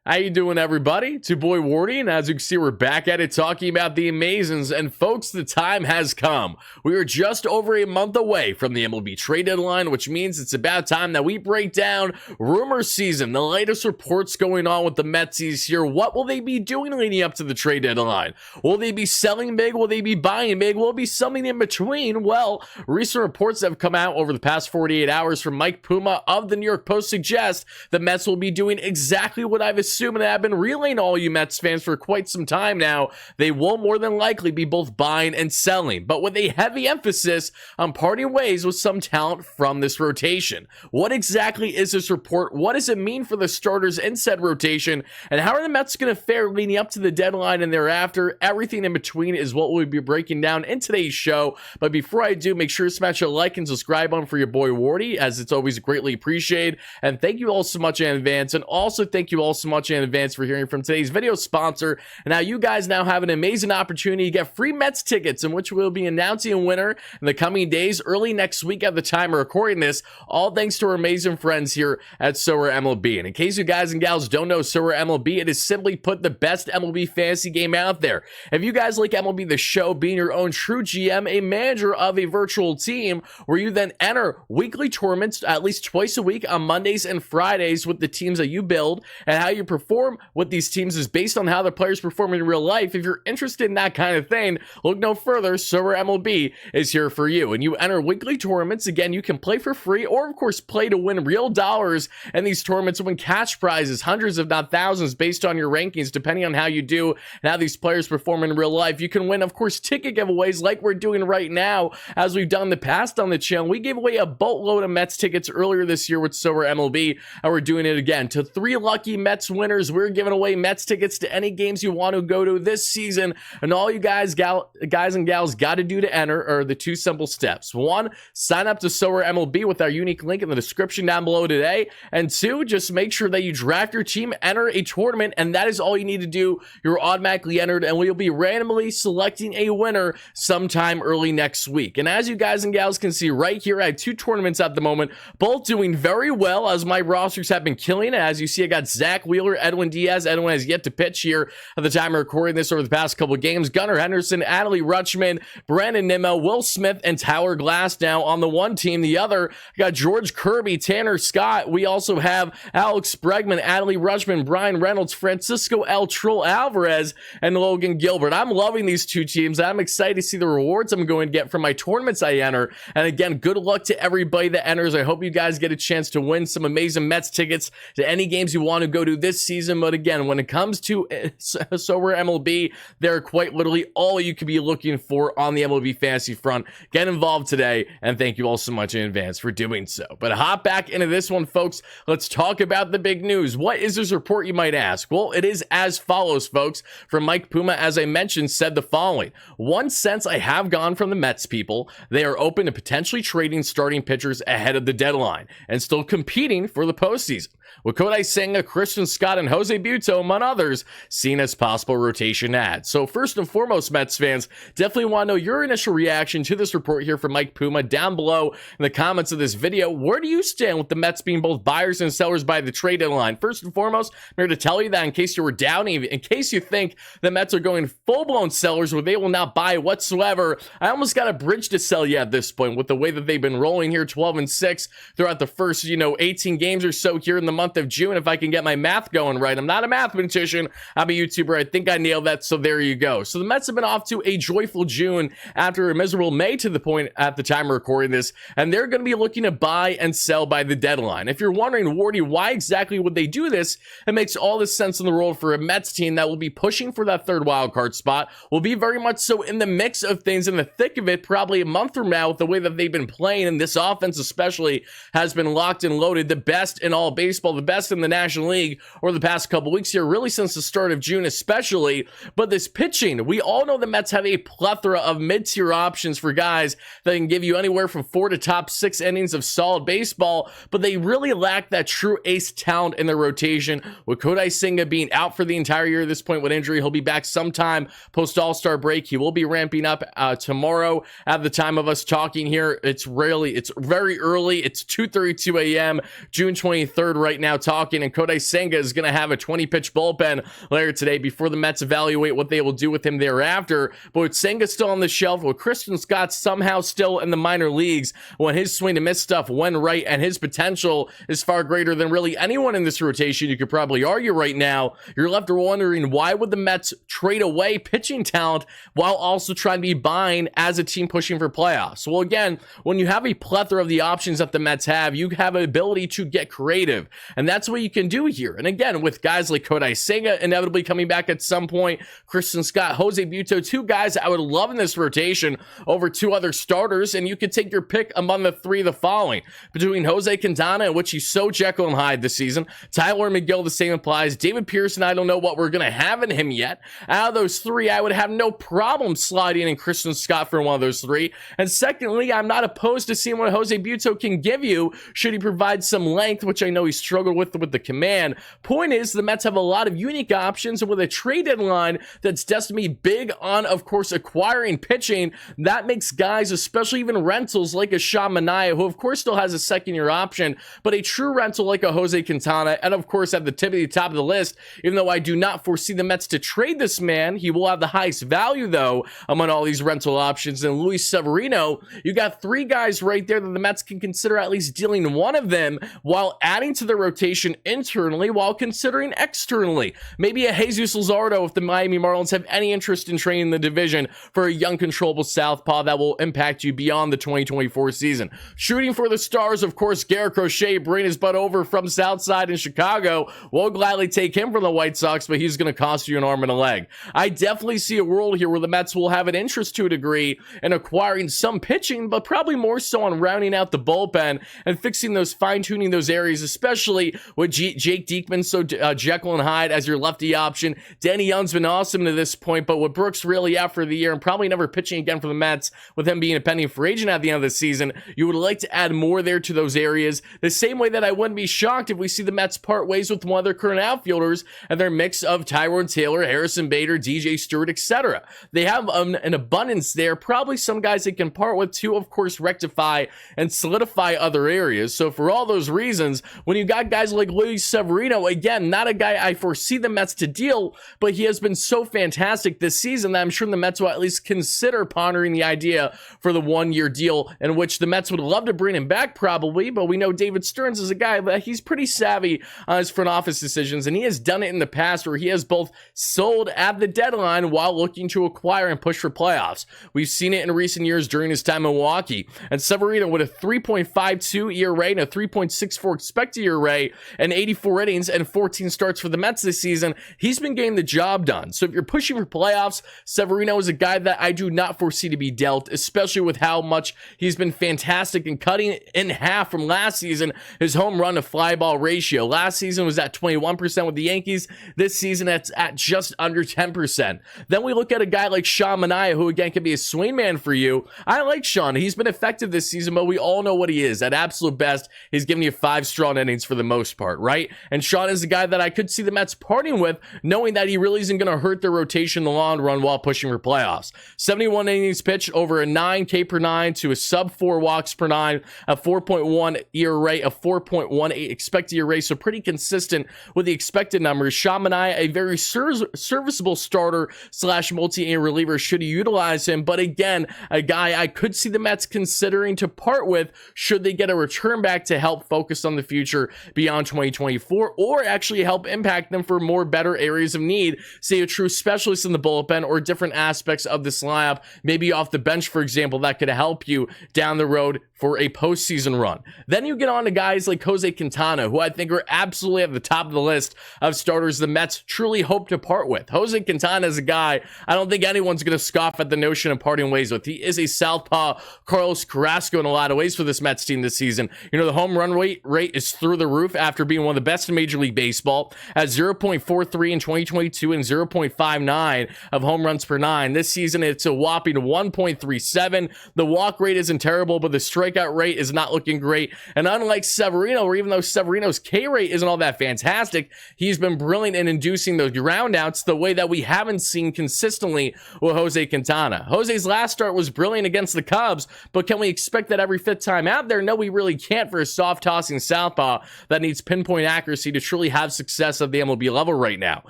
How you doing, everybody? It's your boy Wardy, and as you can see, we're back at it talking about the Amazons. And folks, the time has come. We are just over a month away from the MLB trade deadline, which means it's about time that we break down rumor season, the latest reports going on with the Metsies here. What will they be doing leading up to the trade deadline? Will they be selling big? Will they be buying big? Will it be something in between? Well, recent reports that have come out over the past 48 hours from Mike Puma of the New York Post suggest the Mets will be doing exactly what I've assumed and I've been relaying to all you Mets fans for quite some time now. They will more than likely be both buying and selling, but with a heavy emphasis on parting ways with some talent from this rotation. What exactly is this report? What does it mean for the starters in said rotation? And how are the Mets going to fare leading up to the deadline and thereafter? Everything in between is what we'll be breaking down in today's show. But before I do, make sure to smash a like and subscribe button for your boy Wardy, as it's always greatly appreciated. And thank you all so much in advance. And also thank you all so much in advance for hearing from today's video sponsor. And now you guys now have an amazing opportunity to get free Mets tickets, in which we'll be announcing a winner in the coming days, early next week at the time of recording this, all thanks to our amazing friends here at MLB. And in case you guys and gals don't know MLB, it is simply put the best MLB fantasy game out there. If you guys like MLB The Show, being your own true GM, a manager of a virtual team, where you then enter weekly tournaments at least twice a week on Mondays and Fridays with the teams that you build, and how you perform with these teams is based on how the players perform in real life. If you're interested in that kind of thing, look no further. MLB is here for you. And you enter weekly tournaments. Again, you can play for free or, of course, play to win real dollars. And these tournaments win cash prizes, hundreds if not thousands, based on your rankings, depending on how you do and how these players perform in real life. You can win, of course, ticket giveaways like we're doing right now, as we've done in the past on the channel. We gave away a boatload of Mets tickets earlier this year with MLB, and we're doing it again. To 3 lucky Mets winners, we're giving away Mets tickets to any games you want to go to this season. And all you guys and gals got to do to enter are the 2 simple steps. 1, sign up to MLB with our unique link in the description down below today. And 2, just make sure that you draft your team, enter a tournament, and that is all you need to do. You're automatically entered, and we'll be randomly selecting a winner sometime early next week. And as you guys and gals can see right here, I have 2 tournaments at the moment, both doing very well, as my rosters have been killing it. As you see, I got Zach Wheeler, Edwin Diaz. Edwin has yet to pitch here at the time of recording this over the past couple of games. Gunnar Henderson, Adley Rutschman, Brandon Nimmo, Will Smith, and Tyler Glass now on the one team. The other, got George Kirby, Tanner Scott. We also have Alex Bregman, Adley Rutschman, Brian Reynolds, Francisco El Troll Alvarez, and Logan Gilbert. I'm loving these 2 teams. I'm excited to see the rewards I'm going to get from my tournaments I enter. And again, good luck to everybody that enters. I hope you guys get a chance to win some amazing Mets tickets to any games you want to go to this season. But again, when it comes to MLB, they're quite literally all you could be looking for on the MLB fantasy front. Get involved today, and thank you all so much in advance for doing so. But hop back into this one, folks. Let's talk about the big news. What is this report, you might ask? Well, it is as follows, folks. From Mike Puma, as I mentioned, said the following: one sense I have gone from the Mets people, they are open to potentially trading starting pitchers ahead of the deadline and still competing for the postseason, with Kodai Senga, Christian Scott, and Jose Buto, among others, seen as possible rotation adds. So first and foremost, Mets fans, definitely want to know your initial reaction to this report here from Mike Puma down below in the comments of this video. Where do you stand with the Mets being both buyers and sellers by the trade deadline? First and foremost, I'm here to tell you that in case you were doubting, in case you think the Mets are going full-blown sellers where they will not buy whatsoever, I almost got a bridge to sell you at this point with the way that they've been rolling here, 12-6 throughout the first, 18 games or so here in the month of June, if I can get my math going right. I'm not a mathematician, I'm a YouTuber. I think I nailed that, so there you go. So the Mets have been off to a joyful June after a miserable May to the point at the time of recording this, and they're going to be looking to buy and sell by the deadline. If you're wondering, Wardy, why exactly would they do this? It makes all the sense in the world for a Mets team that will be pushing for that 3rd wildcard spot, will be very much so in the mix of things, in the thick of it, probably a month from now, with the way that they've been playing, and this offense especially has been locked and loaded, the best in all baseball, the best in the National League over the past couple weeks here, really since the start of June especially. But this pitching, we all know the Mets have a plethora of mid-tier options for guys that can give you anywhere from 4 to top 6 innings of solid baseball, but they really lack that true ace talent in their rotation, with Kodai Senga being out for the entire year at this point with injury. He'll be back sometime post All-Star break. He will be ramping up tomorrow at the time of us talking here. It's very early. It's 2:32 a.m. June 23rd right now talking, and Kodai Senga is is going to have a 20-pitch bullpen later today before the Mets evaluate what they will do with him thereafter. But with Senga still on the shelf, with Christian Scott somehow still in the minor leagues, when his swing to miss stuff went right, and his potential is far greater than really anyone in this rotation, you could probably argue right now, you're left wondering, why would the Mets trade away pitching talent while also trying to be buying as a team pushing for playoffs? Well, again, when you have a plethora of the options that the Mets have, you have an ability to get creative, and that's what you can do here. And again, with guys like Kodai Senga inevitably coming back at some point, Christian Scott, Jose Butto, two guys I would love in this rotation over two other starters, and you could take your pick among the three of the following. Between Jose Quintana, in which he's so Jekyll and Hyde this season, Tyler McGill, the same applies, David Pearson, I don't know what we're going to have in him yet. Out of those three, I would have no problem sliding in Christian Scott for one of those three. And secondly, I'm not opposed to seeing what Jose Butto can give you should he provide some length, which I know he struggled with the command. Point is, the Mets have a lot of unique options, and with a trade deadline that's destined to be big on, of course, acquiring pitching, that makes guys, especially even rentals like a Sean Manaea, who of course still has a second-year option, but a true rental like a Jose Quintana, and of course at the top of the list, even though I do not foresee the Mets to trade this man, he will have the highest value though among all these rental options. And Luis Severino, you got three guys right there that the Mets can consider at least dealing one of them while adding to the rotation internally while considering externally. Maybe a Jesus Luzardo if the Miami Marlins have any interest in training the division for a young controllable southpaw that will impact you beyond the 2024 season. Shooting for the stars, of course, Garrett Crochet, bringing his butt over from Southside in Chicago. We'll gladly take him from the White Sox, but he's going to cost you an arm and a leg. I definitely see a world here where the Mets will have an interest to a degree in acquiring some pitching, but probably more so on rounding out the bullpen and fixing those, fine-tuning those areas, especially with Jake Diekman, so Jekyll and Hyde as your lefty option. Danny Young's been awesome to this point, but with Brooks really out for the year and probably never pitching again for the Mets, with him being a pending free agent at the end of the season, you would like to add more there to those areas. The same way that I wouldn't be shocked if we see the Mets part ways with one of their current outfielders and their mix of Tyrone Taylor, Harrison Bader, DJ Stewart, etc. They have an abundance there, probably some guys they can part with to, of course, rectify and solidify other areas. So for all those reasons, when you got guys like Luis Severino, again, not a guy I foresee the Mets to deal, but he has been so fantastic this season that I'm sure the Mets will at least consider pondering the idea for the one-year deal, in which the Mets would love to bring him back probably, but we know David Stearns is a guy that he's pretty savvy on his front office decisions, and he has done it in the past where he has both sold at the deadline while looking to acquire and push for playoffs. We've seen it in recent years during his time in Milwaukee, and Severino with a 3.52 ERA and a 3.64 expected ERA and 84 innings and 14 starts for the Mets this season, he's been getting the job done. So if you're pushing for playoffs, Severino is a guy that I do not foresee to be dealt, especially with how much he's been fantastic in cutting in half from last season his home run to fly ball ratio. Last season was at 21% with the Yankees. This season it's at just under 10%. Then we look at a guy like Sean Manaea, who again can be a swing man for you. I like Sean. He's been effective this season, but we all know what he is. At absolute best, he's giving you 5 strong innings for the most part, right? And Sean is a guy that I could see the Mets parting with, knowing that he really isn't going to hurt their rotation in the long run while pushing for playoffs. 71 innings pitched, over a 9 K per 9 to a sub 4 walks per 9, a 4.1 ERA, a 4.18 expected ERA, so pretty consistent with the expected numbers. Sean Manaea, a very serviceable starter slash multi-A reliever should you utilize him, but again, a guy I could see the Mets considering to part with should they get a return back to help focus on the future beyond 2024, or actually help impact them for more better areas of need, say a true specialist in the bullpen or different aspects of this lineup, maybe off the bench, for example, that could help you down the road for a postseason run. Then you get on to guys like Jose Quintana, who I think are absolutely at the top of the list of starters the Mets truly hope to part with. Jose Quintana is a guy I don't think anyone's going to scoff at the notion of parting ways with. He is a southpaw Carlos Carrasco in a lot of ways for this Mets team this season. You know, the home run rate is through the roof after being one of the best in Major League Baseball at 0.43 in 2022 and 0.59 of home runs per 9. This season, it's a whopping 1.37. The walk rate isn't terrible, but the strikeout rate is not looking great. And unlike Severino, or even though Severino's K rate isn't all that fantastic, he's been brilliant in inducing those groundouts the way that we haven't seen consistently with Jose Quintana. Jose's last start was brilliant against the Cubs, but can we expect that every 5th time out there? No, we really can't for a soft tossing southpaw that needs pinpoint accuracy to truly really have success at the MLB level right now.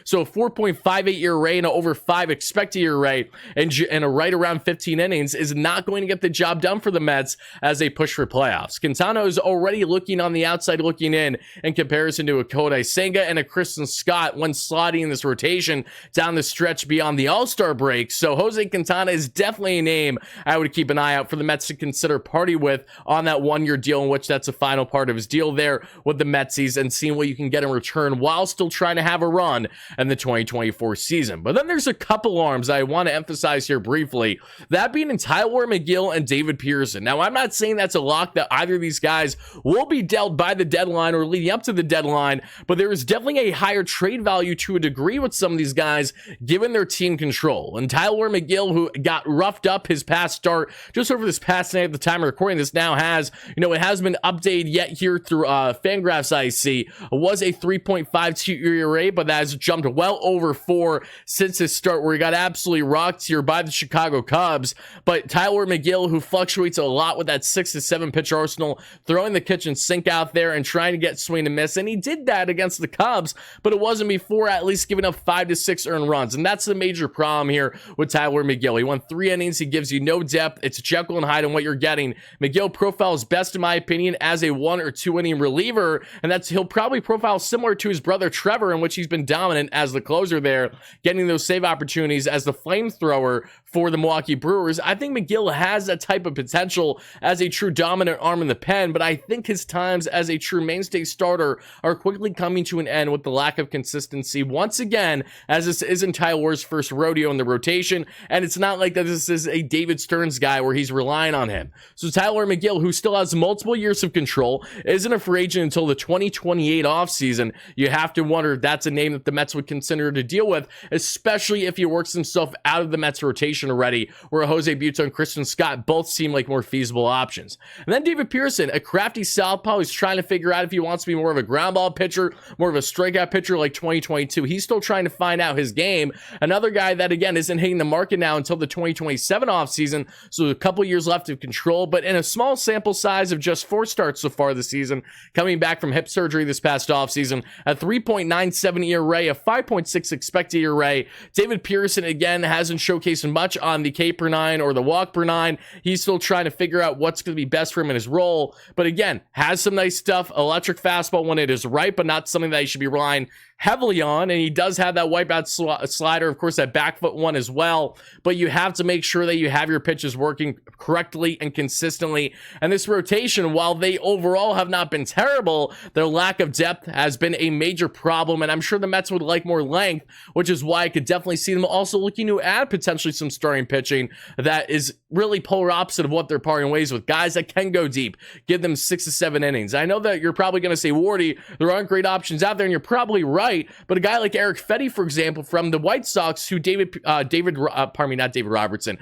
So a 4.58 ERA and an over 5 expected ERA and a right around 15 innings is not going to get the job done for the Mets as they push for playoffs. Quintana is already looking on the outside looking in comparison to a Kodai Senga and a Kristen Scott when slotting in this rotation down the stretch beyond the All-Star break. So Jose Quintana is definitely a name I would keep an eye out for the Mets to consider party with on that one-year deal, in which that's a final part of his deal there with the Metsies, and seeing what you can get in return while still trying to have a run in the 2024 season. But then there's a couple arms I want to emphasize here briefly, that being Tyler McGill and David Pearson. Now, I'm not saying that's a lock that either of these guys will be dealt by the deadline or leading up to the deadline, but there is definitely a higher trade value to a degree with some of these guys given their team control. And Tyler McGill, who got roughed up his past start just over this past night at the time of recording this, now has, it hasn't been updated yet here through Fangraphs IC, was a 3.52 ERA, but that has jumped well over 4 since his start, where he got absolutely rocked here by the Chicago Cubs. But Tyler McGill, who fluctuates a lot with that 6 to 7 pitch arsenal, throwing the kitchen sink out there and trying to get swing and miss, and he did that against the Cubs, but it wasn't before at least giving up 5 to 6 earned runs, and that's the major problem here with Tyler McGill. He won 3 innings, he gives you no depth. It's Jekyll and Hyde on what you're getting. McGill profiles best, in my opinion, as a 1 or 2 inning reliever, and he'll probably profile similar to his brother Trevor, in which he's been dominant as the closer there, getting those save opportunities as the flamethrower for the Milwaukee Brewers. I think McGill has that type of potential as a true dominant arm in the pen, but I think his times as a true mainstay starter are quickly coming to an end with the lack of consistency once again, as this isn't Tyler's first rodeo in the rotation, and it's not like that this is a David Stearns guy where he's relying on him. So Tyler McGill, who still has multiple years of control, isn't a free agent until the 2028 offseason. You have to wonder if that's a name that the Mets would consider to deal with, especially if he works himself out of the Mets rotation already, where Jose Buto and Kristen Scott both seem like more feasible options. And then David Pearson, a crafty southpaw who's trying to figure out if he wants to be more of a ground ball pitcher, more of a strikeout pitcher like 2022. He's still trying to find out his game. Another guy that, again, isn't hitting the market now until the 2027 offseason, so a couple years left of control, but in a small sample size of just 4 starts so far this season, coming back from hip surgery this past offseason, a 3.97 ERA, a 5.6 expected ERA. David Pearson, again, hasn't showcased much on the K per 9 or the walk per 9. He's still trying to figure out what's going to be best for him in his role, but again, has some nice stuff, electric fastball when it is right, but not something that he should be relying heavily on, and he does have that wipeout slider, of course, that back foot one as well, but you have to make sure that you have your pitches working correctly and consistently. And this rotation, while they overall have not been terrible, their lack of depth has been a major problem, and I'm sure the Mets would like more length, which is why I could definitely see them also looking to add potentially some starting pitching that is really polar opposite of what they're parting ways with, guys that can go deep, give them 6 to 7 innings. I know that you're probably going to say, Wardy, there aren't great options out there, and you're probably right, but a guy like Eric Fetty, for example, from the White Sox, who not David Robertson,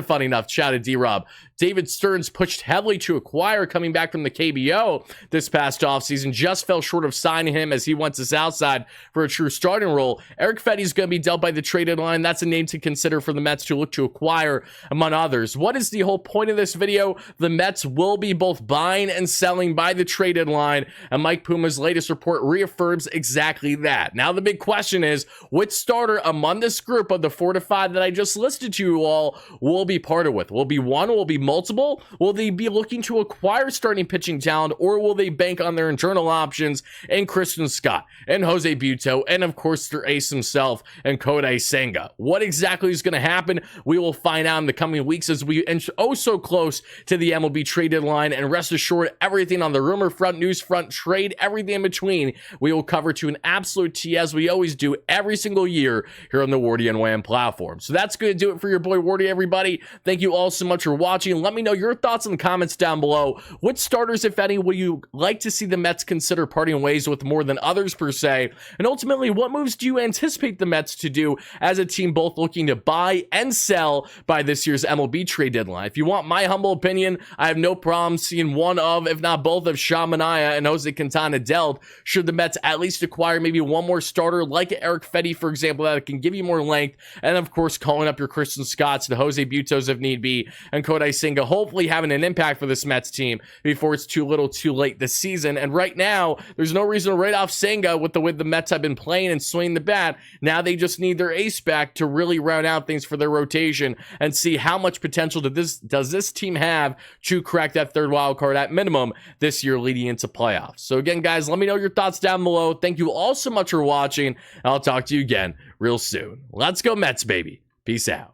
funny enough, shout out D-Rob, David Stearns pushed heavily to acquire coming back from the KBO this past offseason, just fell short of signing him as he went to Southside for a true starting role. Eric Fetty is going to be dealt by the trade deadline. That's a name to consider for the Mets to look to acquire, among others. What is the whole point of this video? The Mets will be both buying and selling by the trade deadline, and Mike Puma's latest report reaffirms exactly that. Now the big question is, which starter among this group of the 4 to 5 that I just listed to you all will be parted with? Will be one? Will be multiple? Will they be looking to acquire starting pitching talent, or will they bank on their internal options in Kristen Scott and Jose Buto and of course their ace himself and Kodai Senga? What exactly is going to happen? We will find out in the coming weeks as we inch so close to the MLB trade deadline, and rest assured, everything on the rumor front, news front, trade, everything in between, we will cover to an absolute T, as we always do every single year here on the WardyNYM platform. So that's going to do it for your boy Wardy, everybody. Thank you all so much for watching. Let me know your thoughts in the comments down below. What starters, if any, will you like to see the Mets consider parting ways with more than others per se? And ultimately, what moves do you anticipate the Mets to do as a team, both looking to buy and sell by this year's MLB trade deadline? If you want my humble opinion, I have no problem seeing one of, if not both of, Sean Manaea and Jose Quintana dealt, should the Mets at least acquire maybe one more starter like Eric Fetty, for example, that can give you more length. And of course, calling up your Christian Scotts, the Jose Butos if need be, and Kodai Senga, hopefully having an impact for this Mets team before it's too little too late this season. And right now, there's no reason to write off Senga with the way the Mets have been playing and swinging the bat. Now they just need their ace back to really round out things for their rotation and see how much potential does this team have to crack that third wild card at minimum this year leading into playoffs. So again, guys, let me know your thoughts down below. Thank you all so much for watching. I'll talk to you again real soon. Let's go Mets, baby. Peace out.